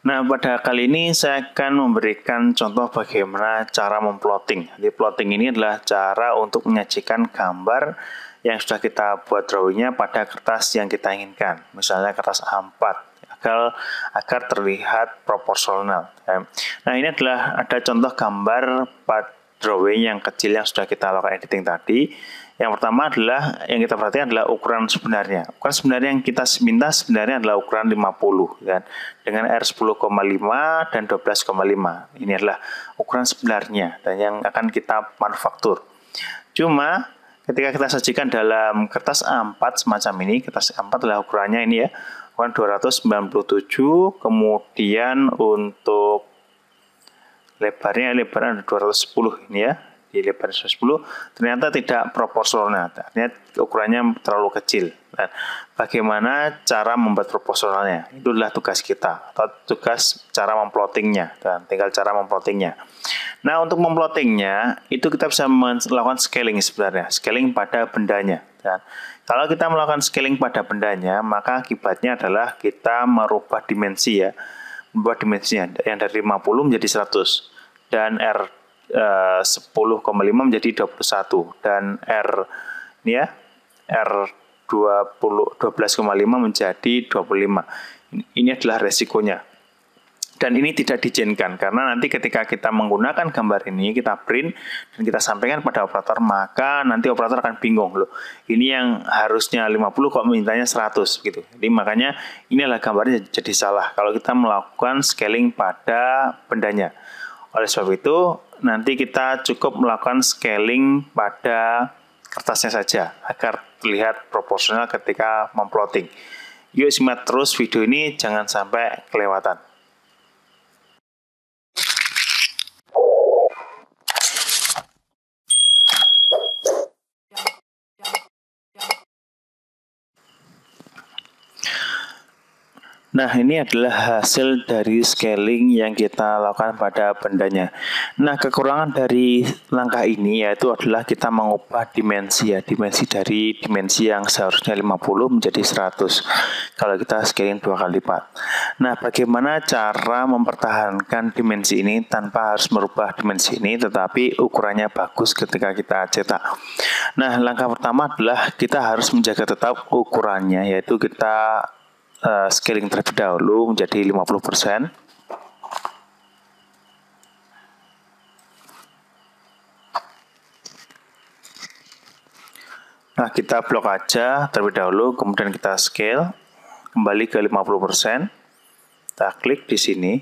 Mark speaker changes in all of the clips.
Speaker 1: Nah, pada kali ini saya akan memberikan contoh bagaimana cara memplotting. Jadi plotting ini adalah cara untuk menyajikan gambar yang sudah kita buat drawingnya pada kertas yang kita inginkan. Misalnya kertas A4 agar terlihat proporsional. Nah, ini adalah ada contoh gambar pada drawing yang kecil yang sudah kita lakukan editing tadi. Yang pertama adalah yang kita perhatikan adalah ukuran sebenarnya. Ukuran sebenarnya yang kita minta sebenarnya adalah ukuran 50 kan. Dengan R10,5 dan 12,5. Ini adalah ukuran sebenarnya dan yang akan kita manufaktur. Cuma ketika kita sajikan dalam kertas A4 semacam ini, kertas A4 adalah ukurannya ini ya, ukuran 297, kemudian untuk lebarnya ada 210 ini ya. Di lebar 110 ternyata tidak proporsional, artinya ukurannya terlalu kecil. Dan bagaimana cara membuat proporsionalnya? Itu adalah tugas kita atau tugas cara memplottingnya dan tinggal cara memplottingnya. Nah, untuk memplottingnya itu kita bisa melakukan scaling sebenarnya, scaling pada bendanya. Dan kalau kita melakukan scaling pada bendanya, maka akibatnya adalah kita merubah dimensi ya, membuat dimensinya yang dari 50 menjadi 100 dan R10,5 menjadi 21 dan ini ya R12,5 menjadi 25. Ini adalah resikonya. Dan ini tidak diizinkan karena nanti ketika kita menggunakan gambar ini, kita print dan kita sampaikan pada operator, maka nanti operator akan bingung loh. Ini yang harusnya 50 kok mintanya 100 gitu. Jadi makanya ini adalah gambarnya jadi salah kalau kita melakukan scaling pada bendanya. Oleh sebab itu, nanti kita cukup melakukan scaling pada kertasnya saja agar terlihat proporsional ketika memplotting. Yuk simak terus video ini, jangan sampai kelewatan. Nah, ini adalah hasil dari scaling yang kita lakukan pada bendanya. Nah, kekurangan dari langkah ini yaitu adalah kita mengubah dimensi ya, dimensi dari dimensi yang seharusnya 50 menjadi 100. Kalau kita scaling 2 kali lipat. Nah, bagaimana cara mempertahankan dimensi ini tanpa harus merubah dimensi ini tetapi ukurannya bagus ketika kita cetak. Nah, langkah pertama adalah kita harus menjaga tetap ukurannya, yaitu kita scaling terlebih dahulu menjadi 50%. Nah, kita blok aja terlebih dahulu, kemudian kita scale kembali ke 50%. Kita klik di sini.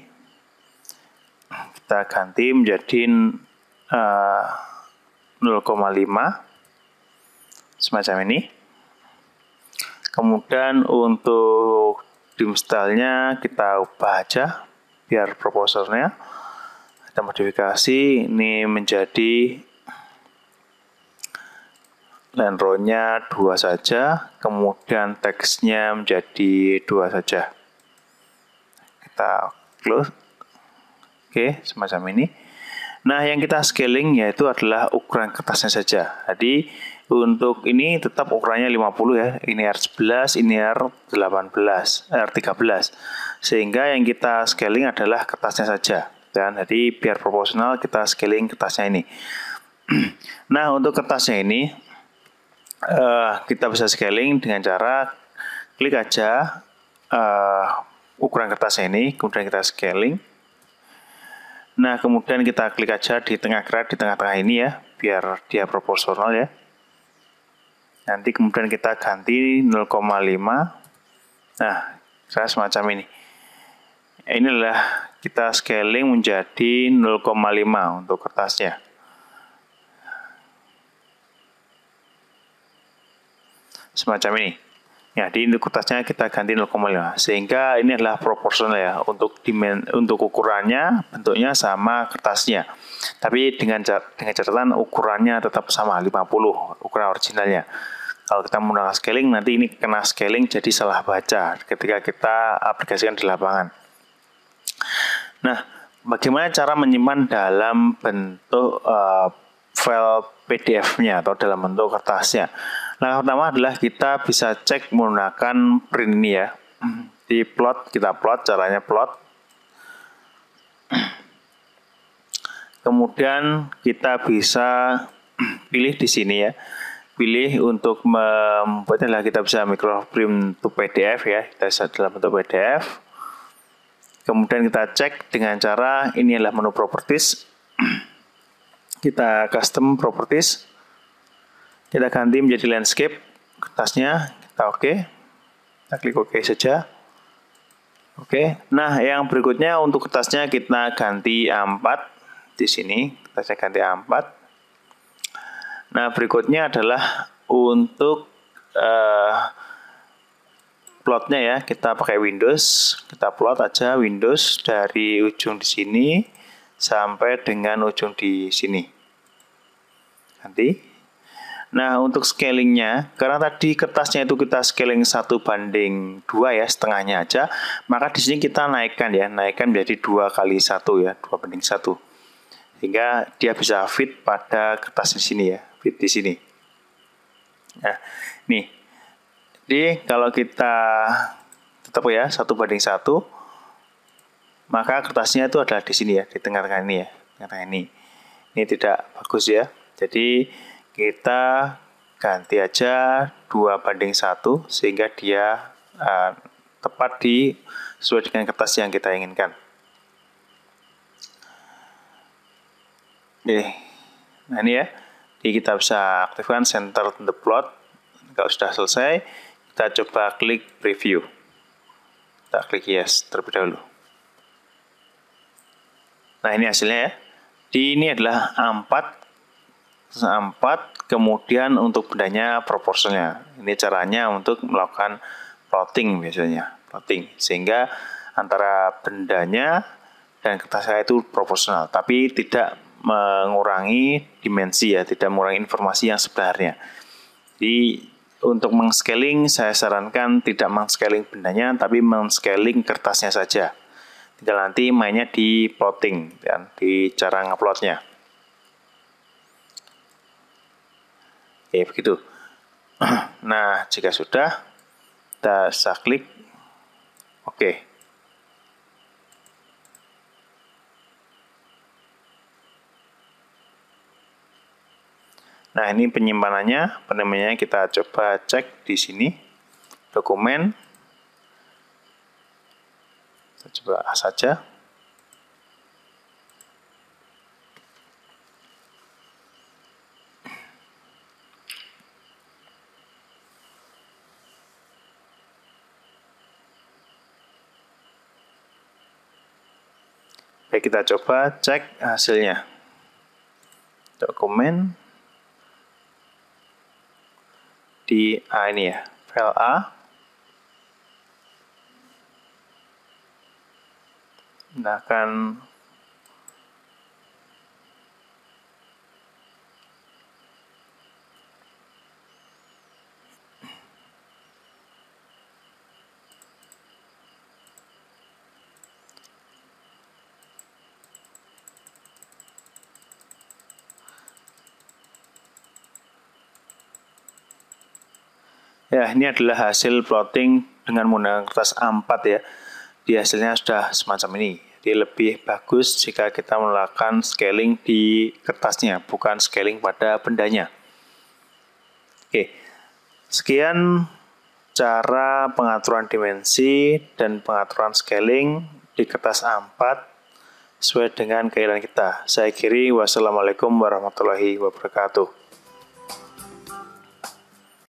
Speaker 1: Kita ganti menjadi 0,5 semacam ini. Kemudian untuk dim style-nya kita ubah aja biar proporsionalnya. Kita modifikasi ini menjadi line row-nya 2 saja, kemudian teksnya menjadi 2 saja. Kita close. Oke, semacam ini. Nah, yang kita scaling yaitu adalah ukuran kertasnya saja. Jadi untuk ini tetap ukurannya 50 ya. Ini R11, ini R13. Sehingga yang kita scaling adalah kertasnya saja. Dan jadi biar proporsional kita scaling kertasnya ini. Nah, untuk kertasnya ini kita bisa scaling dengan cara klik aja ukuran kertasnya ini, kemudian kita scaling. Nah, kemudian kita klik aja di tengah gerak, di tengah-tengah ini ya, biar dia proporsional ya. Nanti kemudian kita ganti 0,5. Nah, saya semacam ini. Ini adalah kita scaling menjadi 0,5 untuk kertasnya. Semacam ini. Ya, di kertasnya kita ganti 0,5 sehingga ini adalah proporsional ya untuk ukurannya, bentuknya sama kertasnya. Tapi dengan catatan ukurannya tetap sama 50 ukuran originalnya. Kalau kita menggunakan scaling nanti ini kena scaling jadi salah baca ketika kita aplikasikan di lapangan. Nah, bagaimana cara menyimpan dalam bentuk file PDF-nya atau dalam bentuk kertasnya? Nah, pertama adalah kita bisa cek menggunakan print ini ya. Di plot, kita plot, caranya plot. Kemudian kita bisa pilih di sini ya. Pilih untuk membuatnya adalah kita bisa microprint to PDF ya. Kita bisa dalam bentuk PDF. Kemudian kita cek dengan cara ini adalah menu properties. Kita custom properties. Kita ganti menjadi landscape kertasnya. Kita oke. Kita klik oke saja. Oke. Nah, yang berikutnya untuk kertasnya kita ganti A4 di sini. Kertasnya ganti A4. Nah, berikutnya adalah untuk plotnya ya. Kita pakai Windows, kita plot aja Windows dari ujung di sini sampai dengan ujung di sini. Nanti. Nah, untuk scalingnya, karena tadi kertasnya itu kita scaling 1:2 ya, setengahnya aja, maka di sini kita naikkan ya, naikkan menjadi 2:1 ya, 2:1. Sehingga dia bisa fit pada kertas di sini ya, fit di sini. Nah, nih. Jadi kalau kita tetap ya 1:1, maka kertasnya itu adalah di sini ya, di tengah-tengah ini ya, tengah-tengah ini. Ini tidak bagus ya. Jadi kita ganti aja 2:1 sehingga dia tepat sesuai dengan kertas yang kita inginkan. Oke. Nah ini ya. Jadi kita bisa aktifkan center the plot. Kalau sudah selesai, kita coba klik preview. Kita klik yes terlebih dahulu. Nah ini hasilnya ya. Ini adalah A4, kemudian untuk bendanya proporsinya. Ini caranya untuk melakukan plotting biasanya, plotting sehingga antara bendanya dan kertas saya itu proporsional, tapi tidak mengurangi dimensi ya, tidak mengurangi informasi yang sebenarnya. Jadi untuk mengscaling saya sarankan tidak mengscaling bendanya, tapi mengscaling kertasnya saja. Tinggal nanti mainnya di plotting dan di cara ngeplotnya. Oke, begitu. Nah, jika sudah, kita bisa klik oke. Nah, ini penyimpanannya, namanya kita coba cek di sini. Dokumen. Kita coba A saja. Baik, kita coba cek hasilnya. Dokumen di A ini ya, file A. Nah, akan ya, ini adalah hasil plotting dengan menggunakan kertas A4 ya. Di hasilnya sudah semacam ini. Jadi lebih bagus jika kita melakukan scaling di kertasnya, bukan scaling pada bendanya. Oke, sekian cara pengaturan dimensi dan pengaturan scaling di kertas A4 sesuai dengan keinginan kita. Saya akhiri, wassalamualaikum warahmatullahi wabarakatuh.